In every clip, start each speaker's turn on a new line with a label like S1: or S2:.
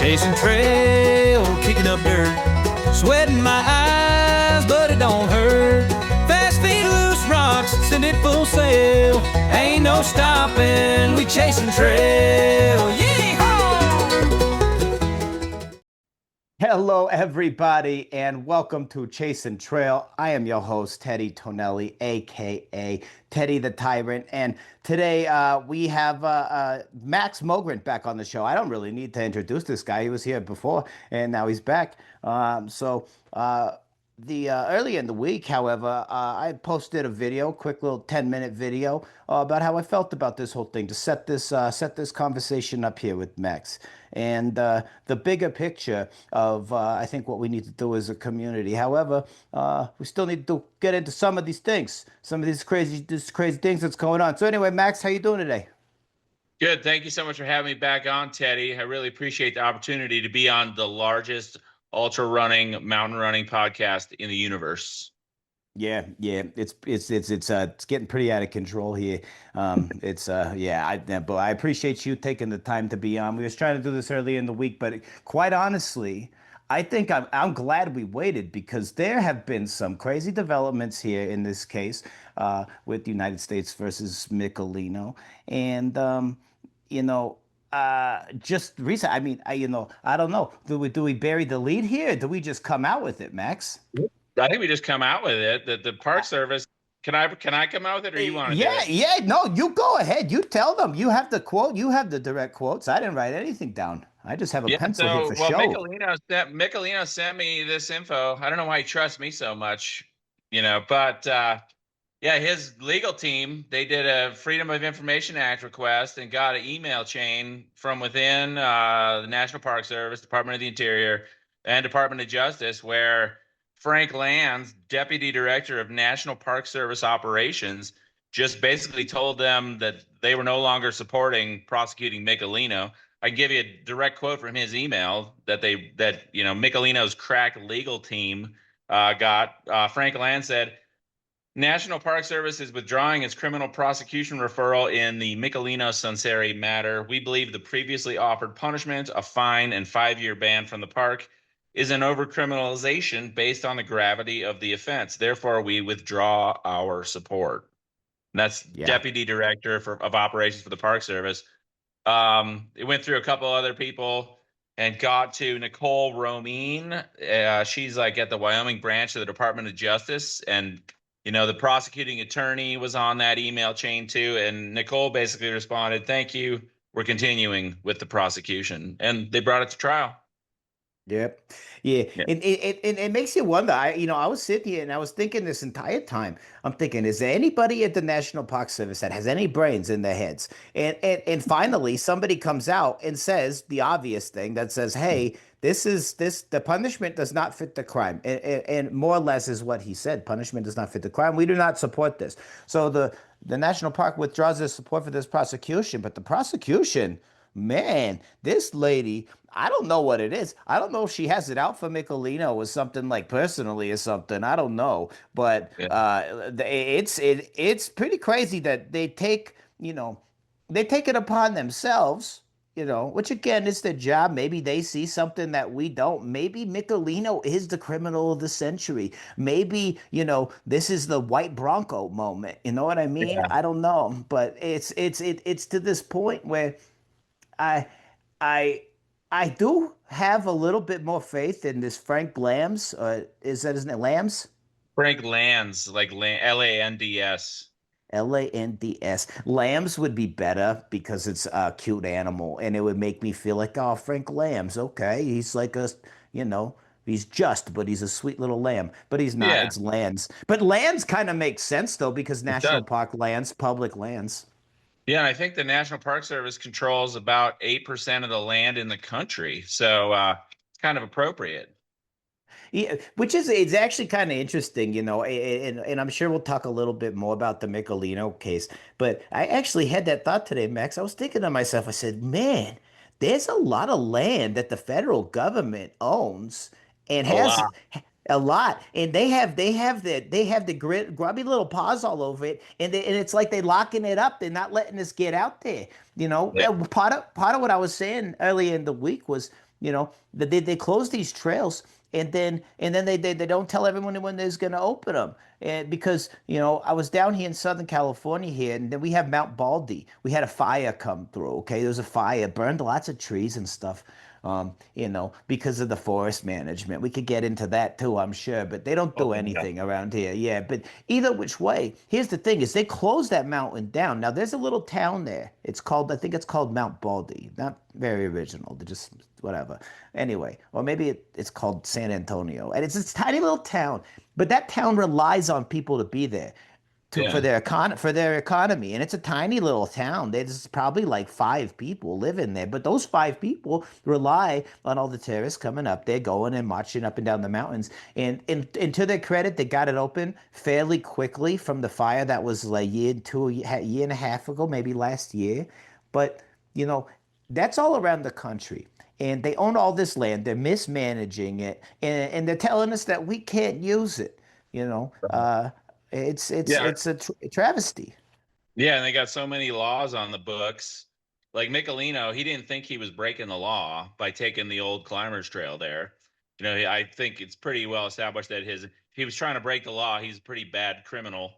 S1: Chasing trail, kicking up dirt, sweating my eyes, but it don't hurt. Fast feet, loose rocks, send it full sail. Ain't no stopping, we chasing trail.
S2: Hello, everybody, and welcome to Chasing Trail. I am your host, Tedy Tonelli, aka Tedy the Tyrant, and today we have Max Mogren back on the show. I don't really need to introduce this guy. He was here before, and now he's back. Early in the week, however, I posted a video, quick little 10-minute video about how I felt about this whole thing to set this conversation up here with Max and the bigger picture of I think what we need to do as a community. However, we still need to get into some of these things, some of these crazy things that's going on. So anyway, Max, how you doing today?
S3: Good. Thank you so much for having me back on, Tedy. I really appreciate the opportunity to be on the largest ultra running, mountain running podcast in the universe.
S2: Yeah, it's getting pretty out of control here. But I appreciate you taking the time to be on. We was trying to do this early in the week, but quite honestly, I think I'm glad we waited because there have been some crazy developments here in this case with the United States versus Michelino, and just recent. I mean, I don't know. Do we bury the lead here? Or do we just come out with it, Max?
S3: I think we just come out with it. The Park Service. Can I come out with it, or you want to?
S2: Yeah. No, you go ahead. You tell them. You have the quote. You have the direct quotes. I didn't write anything down. I just have a pencil here for show.
S3: Michelino sent me this info. I don't know why he trusts me so much, but yeah, his legal team, they did a Freedom of Information Act request and got an email chain from within the National Park Service, Department of the Interior, and Department of Justice, where Frank Lands, Deputy Director of National Park Service Operations, just basically told them that they were no longer supporting prosecuting Michelino. I can give you a direct quote from his email that Michelino's crack legal team got. Frank Lands said, National Park Service is withdrawing its criminal prosecution referral in the Michelino Sunseri matter. We believe the previously offered punishment, a fine and 5-year ban from the park, is an over-criminalization based on the gravity of the offense. Therefore, we withdraw our support. And that's Deputy Director of Operations for the Park Service. It went through a couple other people and got to Nicole Romine. She's like at the Wyoming branch of the Department of Justice, and the prosecuting attorney was on that email chain too. And Nicole basically responded, "Thank you. We're continuing with the prosecution," and they brought it to trial.
S2: Yep. Yeah. And it makes you wonder. I was sitting here and I was thinking this entire time. I'm thinking, is there anybody at the National Park Service that has any brains in their heads? And finally, somebody comes out and says the obvious thing that says, "Hey, the punishment does not fit the crime," and more or less is what he said. Punishment does not fit the crime. We do not support this. So the National Park withdraws their support for this prosecution, but the prosecution. Man, this lady, I don't know what it is. I don't know if she has it out for Michelino or something, like personally or something. I don't know, but it's pretty crazy that they take it upon themselves, which again is their job. Maybe they see something that we don't. Maybe Michelino is the criminal of the century. Maybe this is the white Bronco moment. You know what I mean? Yeah. I don't know, but it's to this point where I do have a little bit more faith in this Frank Lambs. Is that his name? Lambs?
S3: Frank Lands, like Lands.
S2: Lands. Lambs would be better because it's a cute animal, and it would make me feel like, oh, Frank Lambs. Okay, he's like he's just, but he's a sweet little lamb. But he's not. Yeah. It's Lands. But Lands kind of makes sense though, because National Park lands, public lands.
S3: Yeah, and I think the National Park Service controls about 8% of the land in the country, so it's kind of appropriate.
S2: Yeah, it's actually kind of interesting, and I'm sure we'll talk a little bit more about the Michelino case. But I actually had that thought today, Max. I was thinking to myself, I said, man, there's a lot of land that the federal government owns and A lot, and they have the grubby little paws all over it, and it's like they locking it up. They're not letting us get out there.
S3: Yeah.
S2: Part of what I was saying earlier in the week was, that they close these trails, and then they don't tell everyone when they're going to open them. And because I was down here in Southern California here, and then we have Mount Baldy. We had a fire come through. Okay, there was a fire, burned lots of trees and stuff. Because of the forest management. We could get into that too, I'm sure, but they don't do
S3: Oh, yeah.
S2: anything around here. Yeah, but either which way, here's the thing is they closed that mountain down. Now there's a little town there. I think it's called Mount Baldy. Not very original. They're just whatever. Anyway, or maybe it's called San Antonio. And it's this tiny little town, but that town relies on people to be there for
S3: Yeah.
S2: their economy, and it's a tiny little town. There's probably like 5 people living there, but those 5 people rely on all the tourists coming up there, going and marching up and down the mountains. And to their credit, they got it open fairly quickly from the fire that was like year and a half ago, maybe last year. But that's all around the country. And they own all this land. They're mismanaging it, and they're telling us that we can't use it. You know, uh, it's it's
S3: Yeah.
S2: it's a travesty.
S3: Yeah, and they got so many laws on the books. Like Michelino, he didn't think he was breaking the law by taking the old climbers trail there. I think it's pretty well established that if he was trying to break the law, he's a pretty bad criminal.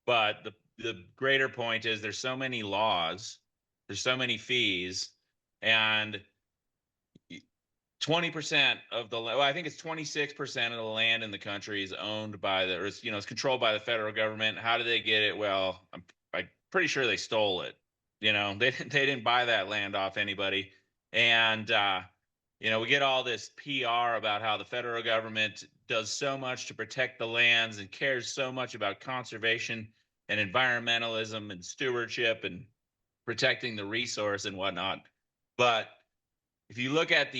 S3: But the greater point is there's so many laws, there's so many fees, and 20% of the I think it's 26% of the land in the country is owned by it's controlled by the federal government. How do they get it? Well, I'm pretty sure they stole it. They didn't buy that land off anybody. And we get all this PR about how the federal government does so much to protect the lands and cares so much about conservation and environmentalism and stewardship and protecting the resource and whatnot. But if you look at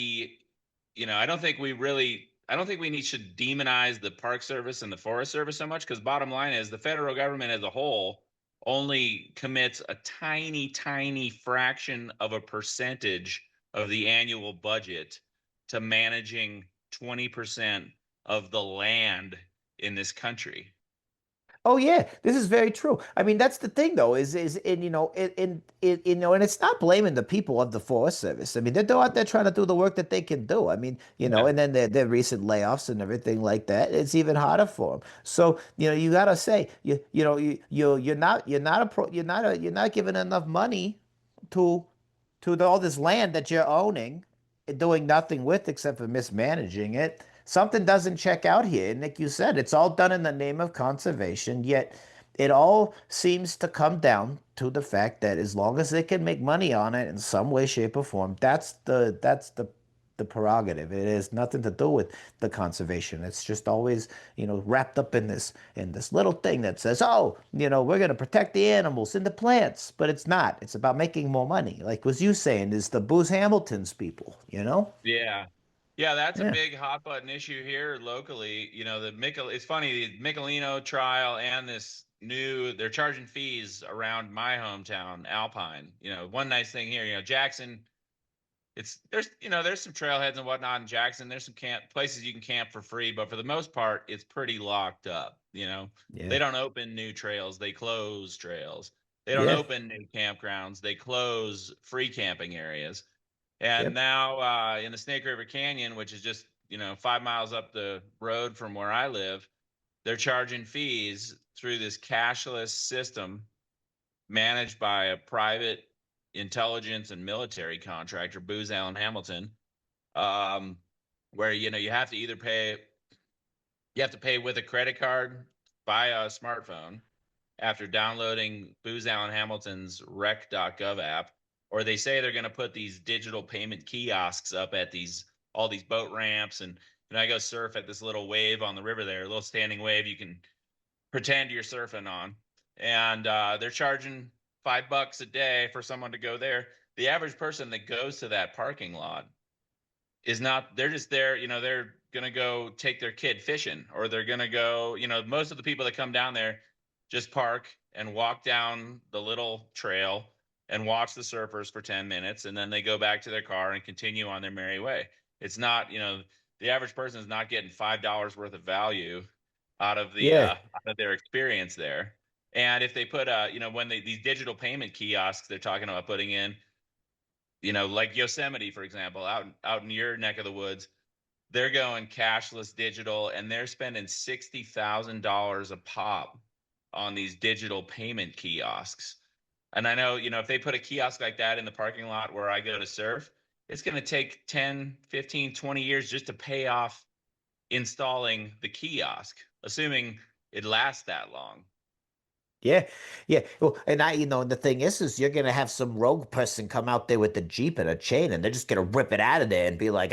S3: I don't think we should demonize the Park Service and the Forest Service so much, because bottom line is the federal government as a whole only commits a tiny, tiny fraction of a percentage of the annual budget to managing 20% of the land in this country.
S2: Oh yeah, this is very true. I mean, that's the thing though, is and and it's not blaming the people of the Forest Service. I mean, they're out there trying to do the work that they can do. I mean,
S3: Yeah.
S2: and then their recent layoffs and everything like that, it's even harder for them. So, you gotta say, you're not giving enough money to all this land that you're owning and doing nothing with except for mismanaging it. Something doesn't check out here. And like you said, it's all done in the name of conservation, yet it all seems to come down to the fact that as long as they can make money on it in some way, shape, or form, that's the prerogative. It has nothing to do with the conservation. It's just always, wrapped up in this little thing that says, oh, we're going to protect the animals and the plants, but it's not. It's about making more money. Like was you saying, is the Booz Hamilton's people,
S3: Yeah. Yeah, that's a
S2: Yeah.
S3: big hot button issue here locally. It's funny, the Michelino trial and they're charging fees around my hometown, Alpine. One nice thing here, Jackson, there's some trailheads and whatnot in Jackson. There's some places you can camp for free, but for the most part, it's pretty locked up.
S2: Yeah.
S3: They don't open new trails, they close trails. They don't
S2: Yeah.
S3: open new campgrounds, they close free camping areas. And
S2: Yep.
S3: now in the Snake River Canyon, which is just 5 miles up the road from where I live, they're charging fees through this cashless system managed by a private intelligence and military contractor, Booz Allen Hamilton, where you have to either pay with a credit card, buy a smartphone after downloading Booz Allen Hamilton's rec.gov app, or they say they're going to put these digital payment kiosks up at all these boat ramps. And I go surf at this little wave on the river there, a little standing wave you can pretend you're surfing on. And they're charging $5 a day for someone to go there. The average person that goes to that parking lot is not, they're just there, they're going to go take their kid fishing, or they're going to go, most of the people that come down there just park and walk down the little trail and watch the surfers for 10 minutes, and then they go back to their car and continue on their merry way. It's not, the average person is not getting $5 worth of value out of
S2: Yeah.
S3: their experience there. And if they put when these digital payment kiosks they're talking about putting in, like Yosemite, for example, out in your neck of the woods, they're going cashless digital, and they're spending $60,000 a pop on these digital payment kiosks. And I know, if they put a kiosk like that in the parking lot where I go to surf, it's going to take 10, 15, 20 years just to pay off installing the kiosk, assuming it lasts that long.
S2: Yeah, yeah. Well, and the thing is you're gonna have some rogue person come out there with the Jeep and a chain, and they're just gonna rip it out of there and be like,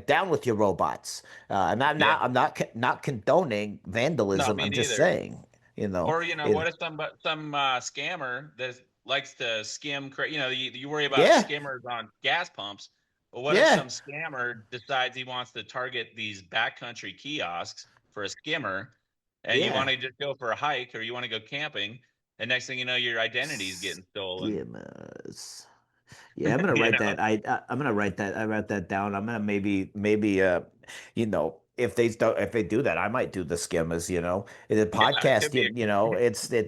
S2: down with your robots." And
S3: Yeah.
S2: I'm not condoning
S3: No,
S2: vandalism.
S3: me
S2: I'm just
S3: neither.
S2: saying,
S3: Or
S2: it,
S3: what if some scammer that likes to skim? You worry about
S2: yeah,
S3: skimmers on gas pumps. But what if
S2: yeah,
S3: some scammer decides he wants to target these backcountry kiosks for a skimmer, and you want
S2: yeah.
S3: to just go for a hike or you want to go camping, and next thing you know, your identity is getting stolen.
S2: Skimmers. Yeah, I'm gonna
S3: you
S2: write
S3: know?
S2: that. I'm gonna write that. I write that down. I'm gonna maybe if they do that, I might do the skimmers. The
S3: Yeah, it could
S2: podcast.
S3: be
S2: It's the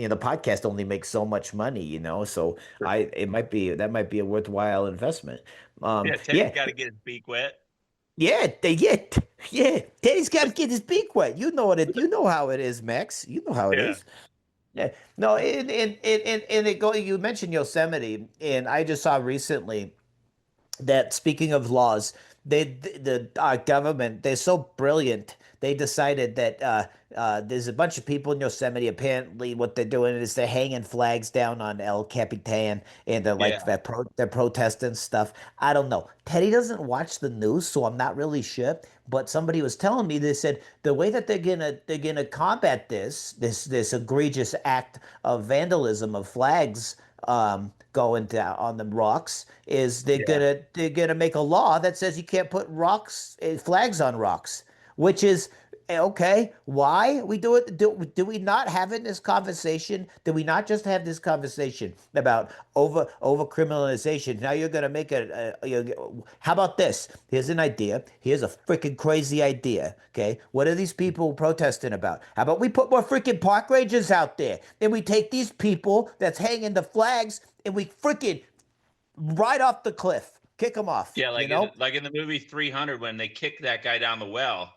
S2: podcast only makes so much money. So that might be a worthwhile investment.
S3: yeah. Tedy's
S2: Yeah,
S3: got to get his beak wet.
S2: yeah, yeah. Teddy's got to get his beak wet. You know how it is, Max. You know how it
S3: Yeah,
S2: is. Yeah, no, you mentioned Yosemite, and I just saw recently that speaking of laws, our government, they're so brilliant. They decided that there's a bunch of people in Yosemite. Apparently, what they're doing is they're hanging flags down on El Capitan, and
S3: yeah.
S2: they're protesting stuff. I don't know. Teddy doesn't watch the news, so I'm not really sure. But somebody was telling me, they said the way that they're gonna combat this egregious act of vandalism of flags going down on the rocks is
S3: Yeah.
S2: they're gonna make a law that says you can't put flags on rocks, which is okay. Why we do it? Do we not have in this conversation? Do we not just have this conversation about over criminalization? Now you're gonna make how about this? Here's an idea. Here's a freaking crazy idea. Okay, what are these people protesting about? How about we put more freaking park rangers out there, and we take these people that's hanging the flags, and we freaking right off the cliff, kick them off.
S3: Yeah, like in the movie 300 when they kick that guy down the well.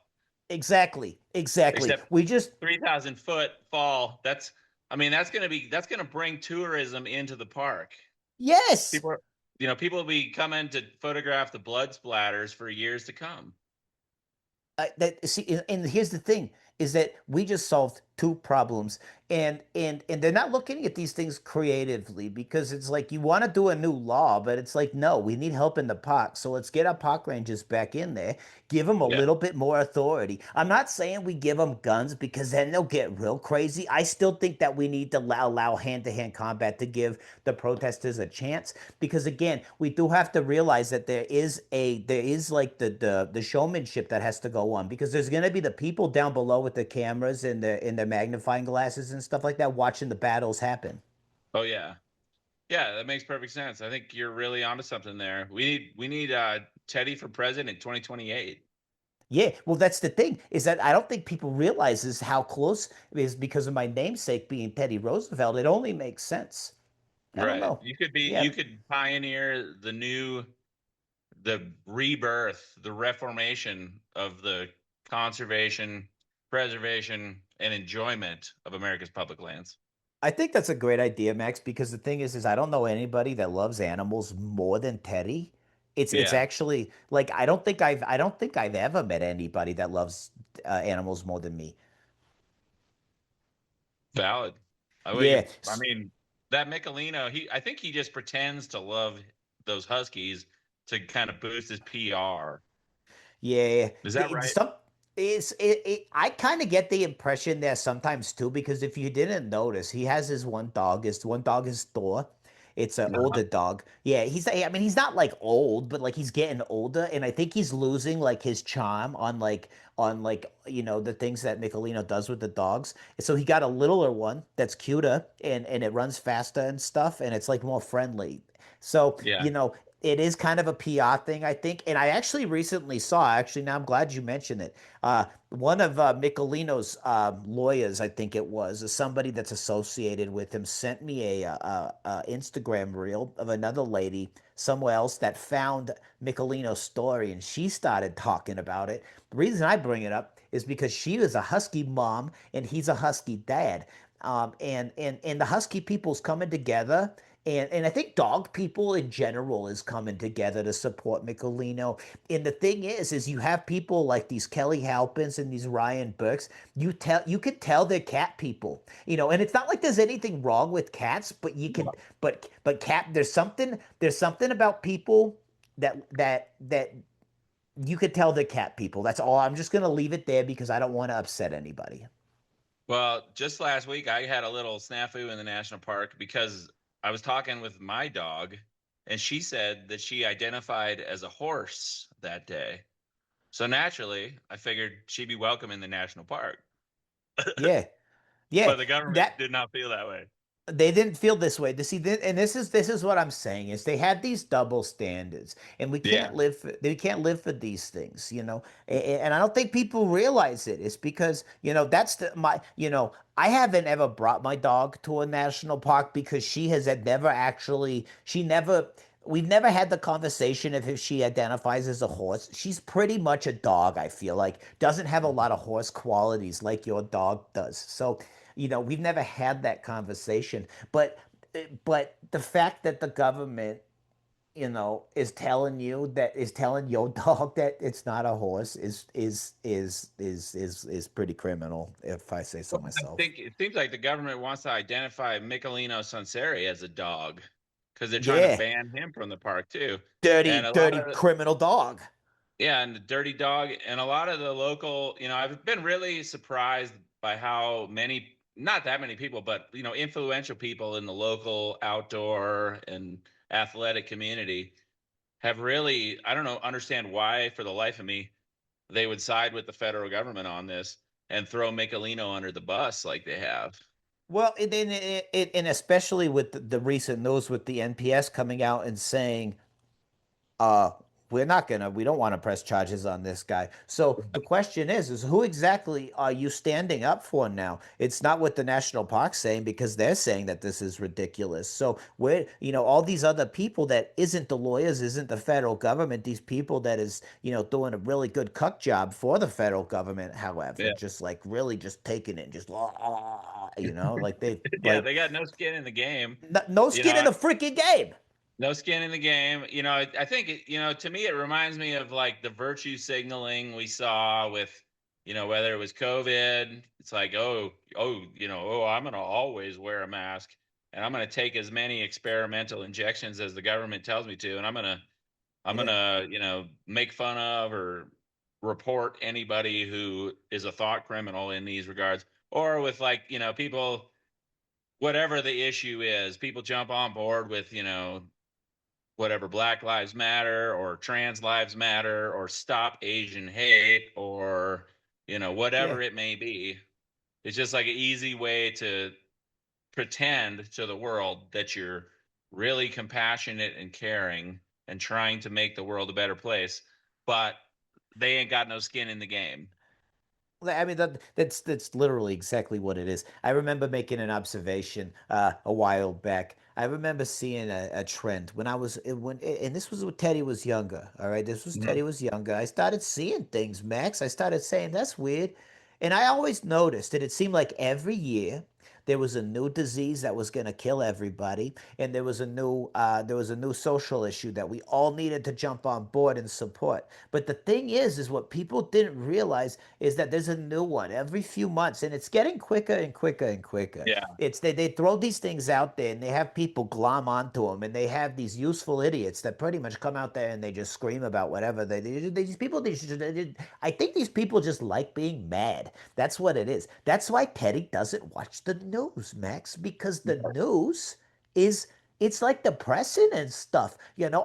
S2: Exactly.
S3: Except
S2: We just
S3: 3,000-foot fall. That's gonna bring tourism into the park.
S2: yes.
S3: People will be coming to photograph the blood splatters for years to come.
S2: And here's the thing is that we just solved two problems, and they're not looking at these things creatively, because it's like you want to do a new law, but it's like, no, we need help in the park, so let's get our park rangers back in there, give them a
S3: Yeah.
S2: little bit more authority. I'm not saying we give them guns, because then they'll get real crazy. I still think that we need to allow hand-to-hand combat to give the protesters a chance, because again, we do have to realize that there is like the showmanship that has to go on, because there's going to be the people down below with the cameras and their magnifying glasses and stuff like that watching the battles happen.
S3: Oh yeah. Yeah, that makes perfect sense. I think you're really onto something there. We need Tedy for president in 2028.
S2: Yeah, well, that's the thing, is that I don't think people realizes how close it is, because of my namesake being Teddy Roosevelt. It only makes sense. I don't
S3: Right.
S2: know. Yeah,
S3: You could pioneer the rebirth, the reformation of the conservation, preservation, and enjoyment of America's public lands.
S2: I think that's a great idea, Max, because the thing is I don't know anybody that loves animals more than Teddy. It's
S3: Yeah,
S2: actually like I don't think I've ever met anybody that loves animals more than me.
S3: valid.
S2: Yeah,
S3: I mean, that Michelino, I think he just pretends to love those Huskies to kind of boost his PR.
S2: yeah.
S3: Is that right?
S2: Some I kind of get the impression there sometimes too, because if you didn't notice, he has his one dog. His one dog is Thor. It's an
S3: Uh-huh.
S2: older dog. Yeah, I mean, he's not like old, but like he's getting older, and I think he's losing like his charm on the things that Michelino does with the dogs. And so he got a littler one that's cuter, and it runs faster and stuff, and it's like more friendly. So,
S3: Yeah.
S2: it is kind of a PR thing, I think. And I actually recently saw, actually, now I'm glad you mentioned it. One of Michelino's lawyers, I think it was, somebody that's associated with him, sent me a Instagram reel of another lady somewhere else that found Michelino's story, and she started talking about it. The reason I bring it up is because she was a Husky mom and he's a Husky dad. And the Husky people's coming together, and I think dog people in general is coming together to support Michelino. And the thing is you have people like these Kelly Halpins and these Ryan Burks. You could tell they're cat people, and it's not like there's anything wrong with cats, but you can, but cat, there's something about people that you could tell they're cat people. That's all. I'm just gonna leave it there because I don't want to upset anybody.
S3: Well, just last week I had a little snafu in the national park because I was talking with my dog, and she said that she identified as a horse that day. So naturally, I figured she'd be welcome in the national park.
S2: Yeah, yeah.
S3: But the government
S2: That
S3: did not feel that way.
S2: they didn't feel this way. To see, and this is what I'm saying is they had these double standards, and we
S3: Yeah.
S2: can't live. They can't live for these things, And I don't think people realize it. It's because that's I haven't ever brought my dog to a national park because she has never actually. She never. We've never had the conversation of if she identifies as a horse. She's pretty much a dog, I feel like. Doesn't have a lot of horse qualities like your dog does. So, we've never had that conversation. But the fact that the government, is telling your dog that it's not a horse is pretty criminal, if I say so
S3: Well, I
S2: myself.
S3: think it seems like the government wants to identify Michelino Sunseri as a dog because they're trying to
S2: Yeah.
S3: ban him from the park too.
S2: Dirty,
S3: And a lot
S2: dirty
S3: of
S2: criminal dog.
S3: Yeah, and the dirty dog, and a lot of the local, I've been really surprised by how many, not that many people, but influential people in the local outdoor and athletic community have really, I don't know, understand why for the life of me they would side with the federal government on this and throw Michelino under the bus like they have.
S2: Well, and especially with the recent news with the NPS coming out and saying, uh we don't want to press charges on this guy. So the question is who exactly are you standing up for now? It's not what the national park's saying, because they're saying that this is ridiculous. So we're, all these other people that isn't the lawyers, isn't the federal government, these people that is, doing a really good cuck job for the federal government, however,
S3: Yeah.
S2: just like really just taking it and just like they
S3: Yeah,
S2: like
S3: they got no skin in the game.
S2: no skin in the freaking game.
S3: No skin in the game. I think, to me, it reminds me of like the virtue signaling we saw with, whether it was COVID, it's like, I'm going to always wear a mask, and I'm going to take as many experimental injections as the government tells me to. And I'm going to make fun of or report anybody who is a thought criminal in these regards. Or with like, people, whatever the issue is, people jump on board with, whatever Black Lives Matter or Trans Lives Matter or Stop Asian Hate or, whatever it may be. It's just like an easy way to pretend to the world that you're really compassionate and caring and trying to make the world a better place, but they ain't got no skin in the game.
S2: I mean that's literally exactly what it is. I remember making an observation a while back. I remember seeing a trend when and this was when Tedy was younger. All right, this was Tedy was younger. I started seeing things, Max. I started saying that's weird, and I always noticed that it seemed like every year there was a new disease that was going to kill everybody, and there was a new social issue that we all needed to jump on board and support. But the thing is what people didn't realize is that there's a new one every few months, and it's getting quicker and quicker and quicker.
S3: Yeah.
S2: They throw these things out there, and they have people glom onto them, and they have these useful idiots that pretty much come out there and they just scream about whatever these people. I think these people just like being mad. That's what it is. That's why Tedy doesn't watch the news, Max, because the news it's like depressing and stuff.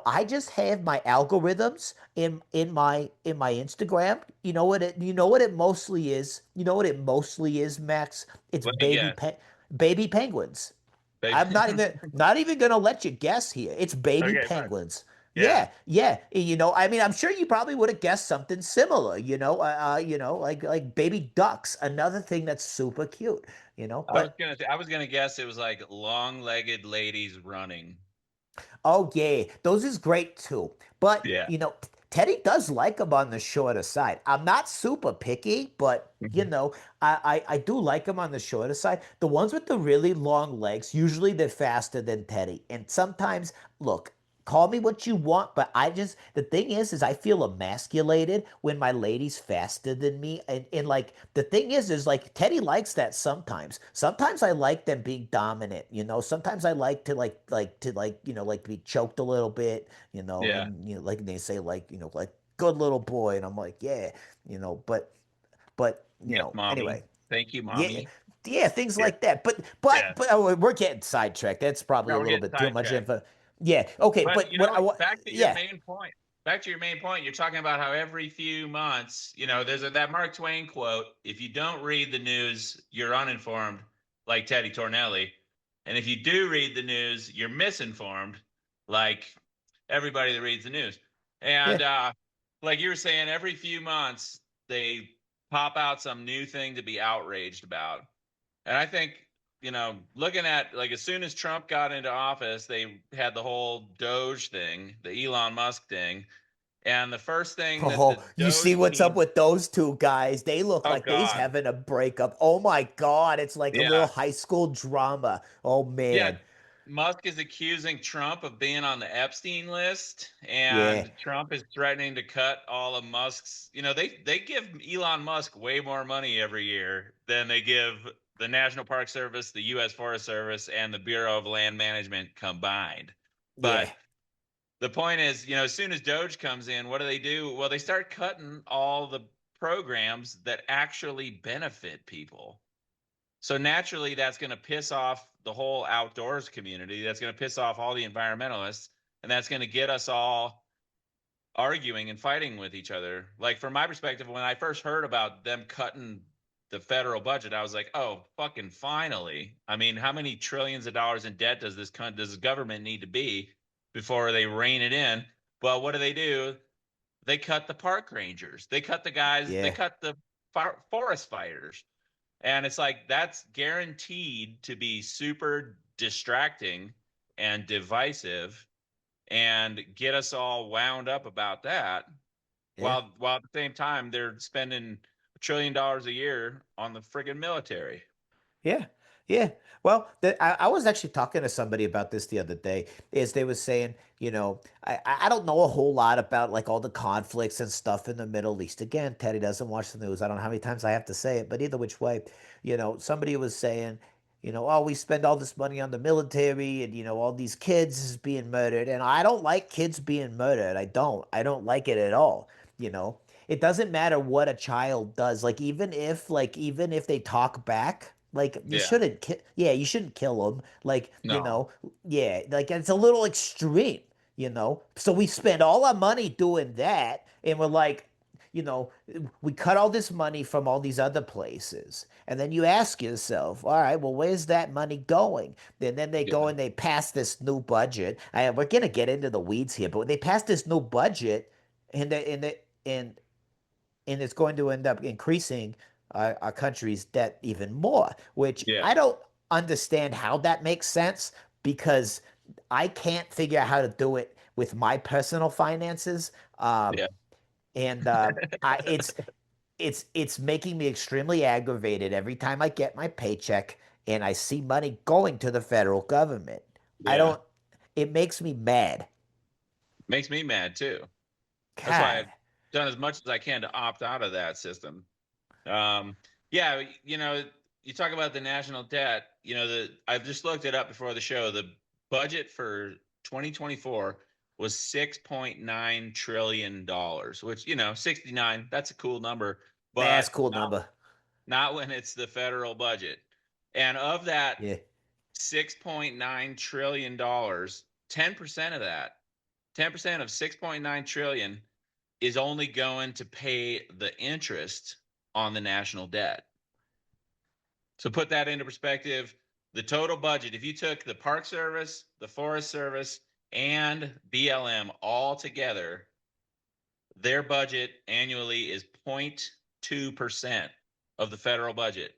S2: I just have my algorithms in my Instagram. You know what it mostly is? You know what it mostly is, Max? It's baby penguins. I'm not even gonna let you guess here. It's baby
S3: Okay, fine.
S2: penguins. Yeah, yeah. You know, I mean, I'm sure you probably would have guessed something similar. You know, like baby ducks, another thing that's super cute. You know, but
S3: I was gonna guess it was like long-legged ladies running.
S2: oh yeah, those is great too. But
S3: Yeah.
S2: you know, Teddy does like them on the shorter side. I'm not super picky, but you
S3: Mhm.
S2: know, I do like them on the shorter side. The ones with the really long legs, usually they're faster than Teddy. And sometimes, look, call me what you want, but the thing is I feel emasculated when my lady's faster than me. And like the thing is like Teddy likes that sometimes. Sometimes I like them being dominant, you know. Sometimes I like to you know, like be choked a little bit, you know,
S3: Yeah.
S2: and you know, like they say, like, you know, like good little boy, and I'm like, yeah, you know, but you
S3: Yes,
S2: know,
S3: mommy.
S2: anyway,
S3: Thank you,
S2: yeah,
S3: mommy.
S2: yeah, things
S3: Yeah.
S2: like that.
S3: Yeah.
S2: But oh, we're getting sidetracked. That's probably
S3: No,
S2: a
S3: we're
S2: little
S3: getting
S2: bit too much
S3: sidetracked.
S2: info. Yeah, okay,
S3: But
S2: but
S3: you
S2: what
S3: know,
S2: I want,
S3: back to your
S2: yeah,
S3: main point. Back to your main point. You're talking about how every few months, you know, there's that Mark Twain quote: "If you don't read the news, you're uninformed," like Teddy Tornelli, and if you do read the news, you're misinformed, like everybody that reads the news.
S2: yeah,
S3: And like you were saying, every few months they pop out some new thing to be outraged about. And I think, you know, looking at like as soon as Trump got into office, they had the whole Doge thing, the Elon Musk thing. And the first thing that the
S2: oh, you see
S3: Doge
S2: what's up
S3: team,
S2: with those two guys? They look
S3: oh
S2: like they's
S3: God.
S2: having a breakup. Oh my God, it's like a little
S3: Yeah.
S2: high school drama. Oh
S3: Yeah.
S2: man,
S3: Musk is accusing Trump of being on the Epstein list,
S2: yeah,
S3: and Trump is threatening to cut all of Musk's. You know, they give Elon Musk way more money every year than they give the National Park Service, the U.S. Forest Service, and the Bureau of Land Management combined.
S2: yeah,
S3: But the point is, you know, as soon as Doge comes in, what do? Well, they start cutting all the programs that actually benefit people. So naturally, that's going to piss off the whole outdoors community. That's going to piss off all the environmentalists, and that's going to get us all arguing and fighting with each other. Like from my perspective, when I first heard about them cutting the federal budget, I was like, "Oh, fucking finally!" I mean, how many trillions of dollars in debt does this government need to be before they rein it in? Well, what do? They cut the park rangers. They cut the guys. They
S2: yeah,
S3: cut the forest fighters. And it's like that's guaranteed to be super distracting and divisive and get us all wound up about that
S2: yeah.
S3: while at the same time they're spending $1 trillion a year on the friggin' military.
S2: Yeah, yeah. Well, I was actually talking to somebody about this the other day. Is they was saying, you know, I don't know a whole lot about like all the conflicts and stuff in the Middle East. Again, Teddy doesn't watch the news. I don't know how many times I have to say it, but either which way, you know, somebody was saying, you know, oh, we spend all this money on the military, and you know, all these kids is being murdered, and I don't like kids being murdered. I don't like it at all. You know, it doesn't matter what a child does. Like even if they talk back, like
S3: Yeah.
S2: you shouldn't kill them. Like, you
S3: No.
S2: know, yeah, like it's a little extreme, you know. So we spend all our money doing that, and we're like, you know, we cut all this money from all these other places. And then you ask yourself, all right, well, where's that money going? And then they go
S3: Yeah.
S2: and they pass this new budget. And we're gonna get into the weeds here, but when they pass this new budget, and the and it's going to end up increasing our country's debt even more, which
S3: Yeah.
S2: I don't understand how that makes sense, because I can't figure out how to do it with my personal finances.
S3: Yeah.
S2: And I, it's making me extremely aggravated every time I get my paycheck and I see money going to the federal government. I
S3: Yeah.
S2: don't, it makes me mad.
S3: Makes me mad too. That's why
S2: God.
S3: I've done as much as I can to opt out of that system. Um, yeah, you know, you talk about the national debt. You know, I've just looked it up before the show. The budget for 2024 was $6.9 trillion, which, you know, 69. That's a cool number,
S2: That's
S3: but
S2: a cool number.
S3: not when it's the federal budget. And of that
S2: Yeah.
S3: $6.9 trillion, 10% of that, 10% of 6.9 trillion is only going to pay the interest on the national debt. So put that into perspective, the total budget, if you took the Park Service, the Forest Service, and BLM all together, their budget annually is 0.2% of the federal budget.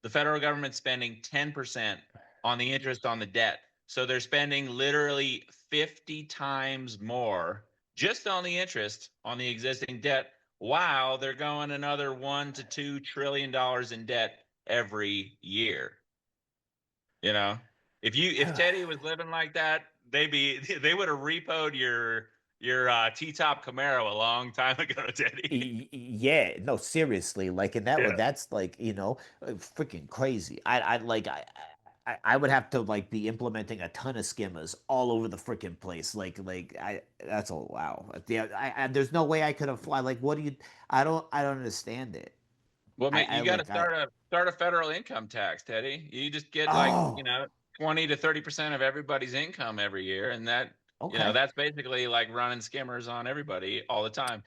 S3: The federal government's spending 10% on the interest on the debt. So they're spending literally 50 times more just on the interest on the existing debt, while they're going another $1 to $2 trillion in debt every year. You know, if Tedy was living like that, they would have repoed your T-top Camaro a long time ago, Tedy.
S2: Yeah, no, seriously, like, and that's like, freaking crazy. I would have to like be implementing a ton of skimmers all over the freaking place. That's all. Wow. Yeah, there's no way I could have fly. Like, what do you? I don't understand it.
S3: Well, mate, you got to start a federal income tax, Tedy. You just get like 20 to 30% of everybody's income every year, and that that's basically like running skimmers on everybody all the time.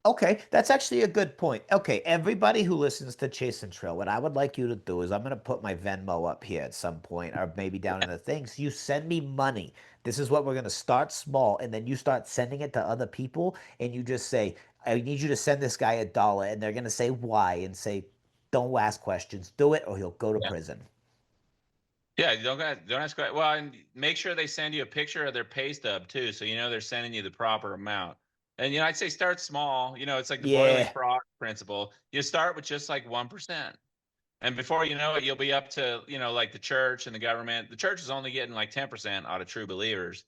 S2: Okay, that's actually a good point. Okay, everybody who listens to Chase and Trill, what I would like you to do is I'm going to put my Venmo up here at some point, or maybe down in the things. You send me money. This is what we're going to start small, and then you start sending it to other people, and you just say, I need you to send this guy $1, and they're going to say why, and say, don't ask questions, do it, or he'll go to prison.
S3: Yeah, don't ask. Well, and make sure they send you a picture of their pay stub too, so they're sending you the proper amount. And I'd say start small. It's like the boiling frog principle. You start with just like 1%, and before you know it, you'll be up to like the church and the government. The church is only getting like 10% out of true believers,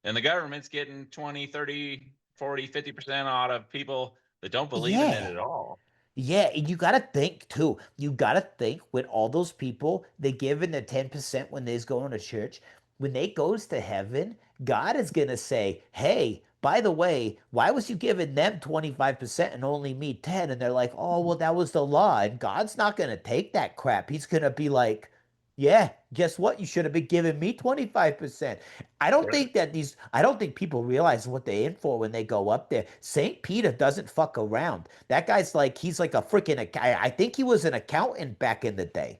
S3: and the government's getting 20, 30, 40, 50% out of people that don't believe in it at all.
S2: Yeah, and you got to think too. You got to think with all those people, they give in the 10% when they's going to church. When they goes to heaven, God is going to say, hey, by the way, why was you giving them 25% and only me 10? And they're like, oh, well, that was the law. And God's not going to take that crap. He's going to be like, yeah, guess what? You should have been giving me 25%. I don't think people realize what they're in for when they go up there. St. Peter doesn't fuck around. That guy's like, he's like a freaking, I think he was an accountant back in the day.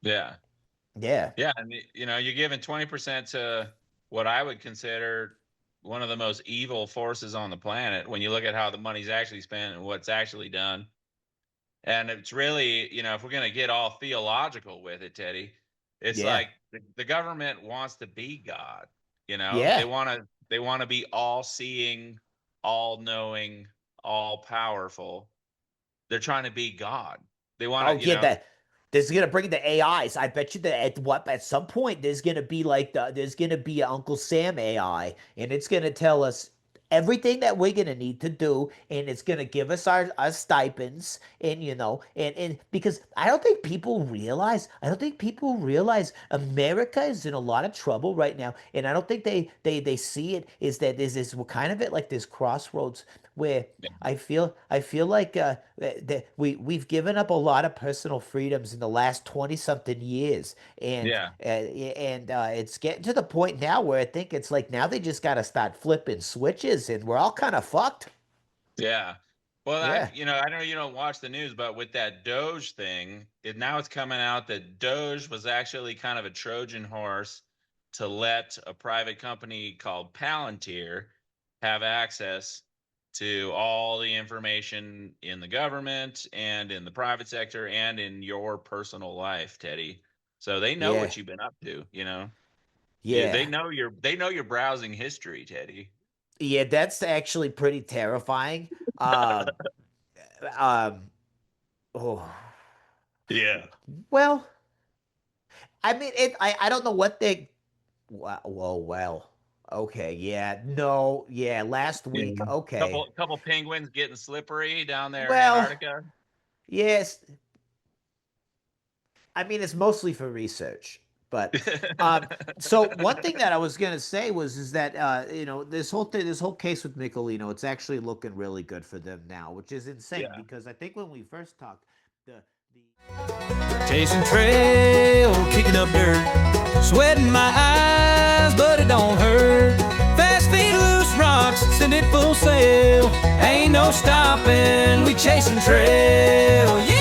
S3: Yeah.
S2: Yeah.
S3: Yeah. And you're giving 20% to what I would consider one of the most evil forces on the planet when you look at how the money's actually spent and what's actually done. And it's really, if we're going to get all theological with it, Tedy, it's like the government wants to be God. They want to be all seeing, all knowing, all powerful. They're trying to be God. They want to,
S2: that. There's gonna bring the AIs. I bet you that at some point there's gonna be there's gonna be an Uncle Sam AI, and it's gonna tell us everything that we're gonna need to do, and it's gonna give us our stipends, and and because I don't think people realize America is in a lot of trouble right now, and I don't think they see it is that there's this kind of it like this crossroads where I feel like that we've given up a lot of personal freedoms in the last 20-something years, and it's getting to the point now where I think it's like now they just got to start flipping switches, and we're all kind of fucked.
S3: Yeah. Well, I know you don't watch the news, but with that Doge thing, now it's coming out that Doge was actually kind of a Trojan horse to let a private company called Palantir have access to all the information in the government and in the private sector and in your personal life, Tedy. So they know what you've been up to, Yeah. They know your browsing history, Tedy.
S2: Yeah, that's actually pretty terrifying. Oh.
S3: Yeah.
S2: Well, I mean, I don't know what they. Well. Okay. Yeah. No. Yeah. Last week. Okay.
S3: Couple penguins getting slippery down there in Antarctica.
S2: Yes. I mean, it's mostly for research. But so one thing that I was gonna say is that this whole case with Michelino, it's actually looking really good for them now, which is insane because I think when we first talked,
S1: chasing trail, kicking up dirt, sweating my eyes, but it don't hurt. Fast feet, loose rocks, send it full sail. Ain't no stopping, we chasing trail. Yeah.